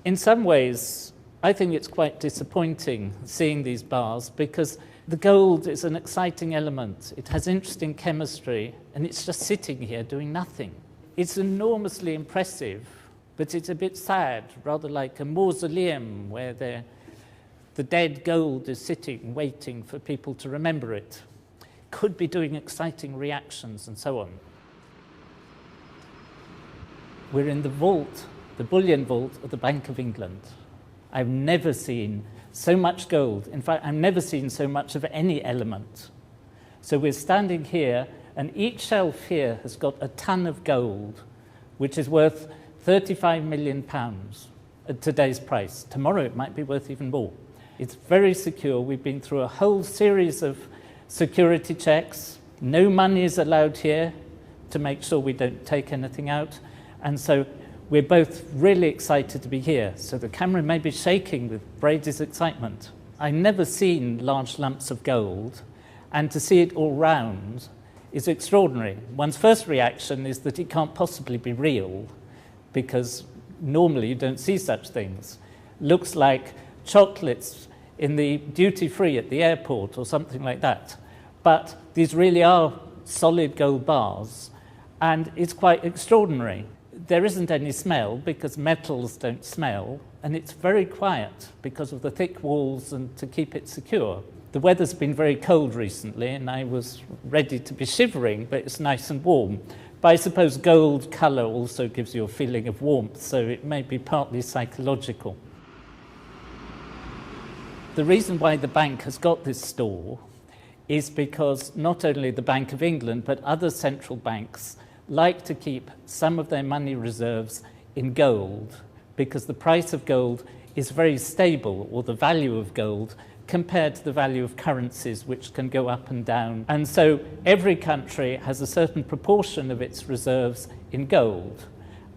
In some ways, I think it's quite disappointing seeing these bars because the gold is an exciting element. It has interesting chemistry, and it's just sitting here doing nothing. It's enormously impressive, but it's a bit sad, rather like a mausoleum where the dead gold is sitting, waiting for people to remember it. Could be doing exciting reactions and so on. We're in the vault, the bullion vault of the Bank of England. I've never seen so much gold. In fact, I've never seen so much of any element. So we're standing here, and each shelf here has got a ton of gold, which is worth £35 million at today's price. Tomorrow it might be worth even more. It's very secure. We've been through a whole series of security checks. No money is allowed here to make sure we don't take anything out. And so we're both really excited to be here. So the camera may be shaking with Brady's excitement. I've never seen large lumps of gold, and to see it all round is extraordinary. One's first reaction is that it can't possibly be real, because normally you don't see such things. Looks like chocolates in the duty-free at the airport or something like that. But these really are solid gold bars, and it's quite extraordinary. There isn't any smell because metals don't smell, and it's very quiet because of the thick walls and to keep it secure. The weather's been very cold recently, and I was ready to be shivering, but it's nice and warm. But I suppose gold colour also gives you a feeling of warmth, so it may be partly psychological. The reason why the bank has got this store is because not only the Bank of England, but other central banks like to keep some of their money reserves in gold, because the price of gold is very stable, or the value of gold, compared to the value of currencies, which can go up and down. And so every country has a certain proportion of its reserves in gold.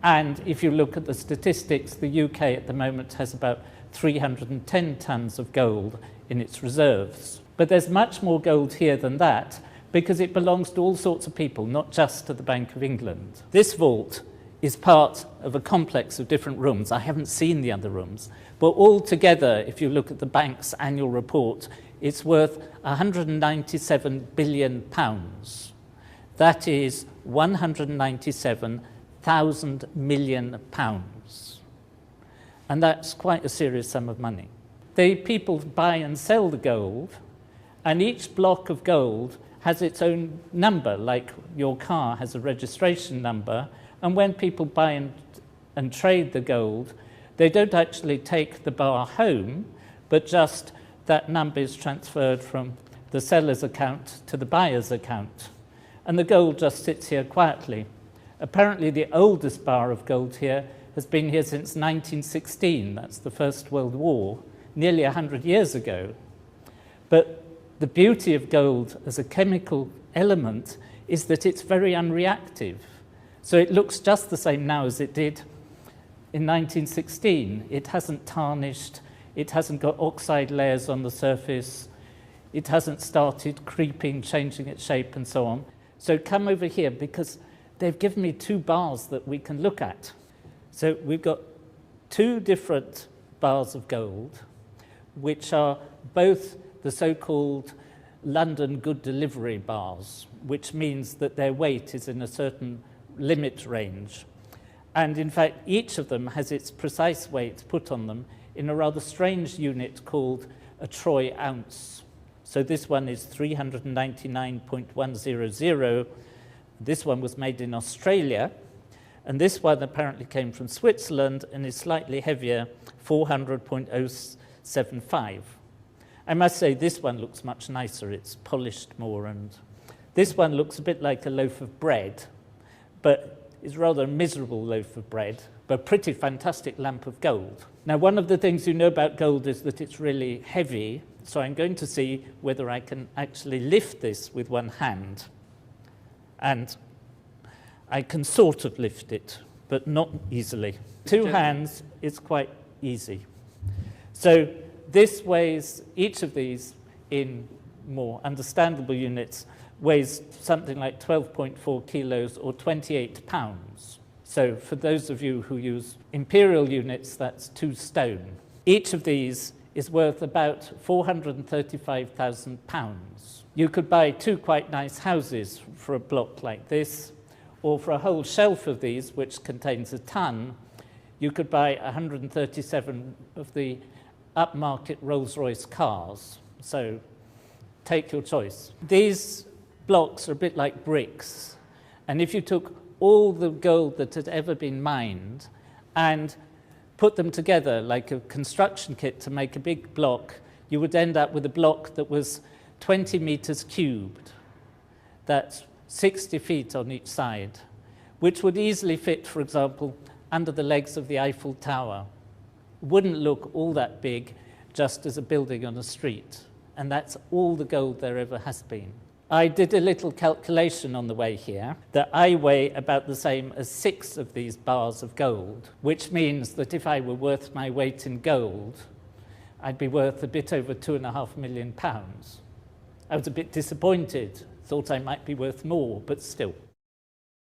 And if you look at the statistics, the UK at the moment has about 310 tons of gold in its reserves. But there's much more gold here than that, because it belongs to all sorts of people, not just to the Bank of England. This vault is part of a complex of different rooms. I haven't seen the other rooms, but all together, if you look at the bank's annual report, it's worth £197 billion. That is £197,000 million. And that's quite a serious sum of money. The people buy and sell the gold, and each block of gold has its own number, like your car has a registration number. And when people buy and trade the gold, they don't actually take the bar home, but just that number is transferred from the seller's account to the buyer's account. And the gold just sits here quietly. Apparently the oldest bar of gold here has been here since 1916. That's the First World War, nearly 100 years ago. But the beauty of gold as a chemical element is that it's very unreactive. So it looks just the same now as it did in 1916. It hasn't tarnished, it hasn't got oxide layers on the surface, it hasn't started creeping, changing its shape and so on. So come over here, because they've given me two bars that we can look at. So we've got two different bars of gold, which are both the so-called London Good Delivery bars, which means that their weight is in a certain limit range. And in fact, each of them has its precise weight put on them in a rather strange unit called a troy ounce. So this one is 399.100. This one was made in Australia, and this one apparently came from Switzerland and is slightly heavier, 400.075. I must say this one looks much nicer. It's polished more, and this one looks a bit like a loaf of bread, but it's rather a miserable loaf of bread, but a pretty fantastic lump of gold. Now, one of the things you know about gold is that it's really heavy, so I'm going to see whether I can actually lift this with one hand. And I can sort of lift it, but not easily. Two hands is quite easy. So this weighs, each of these in more understandable units, weighs something like 12.4 kilos or 28 pounds. So for those of you who use imperial units, that's 2 stone. Each of these is worth about £435,000. You could buy 2 quite nice houses for a block like this, or for a whole shelf of these, which contains a ton, you could buy 137 of the upmarket Rolls-Royce cars. So take your choice. These blocks are a bit like bricks, and if you took all the gold that had ever been mined and put them together like a construction kit to make a big block, you would end up with a block that was 20 meters cubed. That's 60 feet on each side, which would easily fit, for example, under the legs of the Eiffel Tower. Wouldn't look all that big just as a building on a street. And that's all the gold there ever has been. I did a little calculation on the way here that I weigh about the same as 6 of these bars of gold, which means that if I were worth my weight in gold, I'd be worth a bit over £2.5 million. I was a bit disappointed, thought I might be worth more, but still.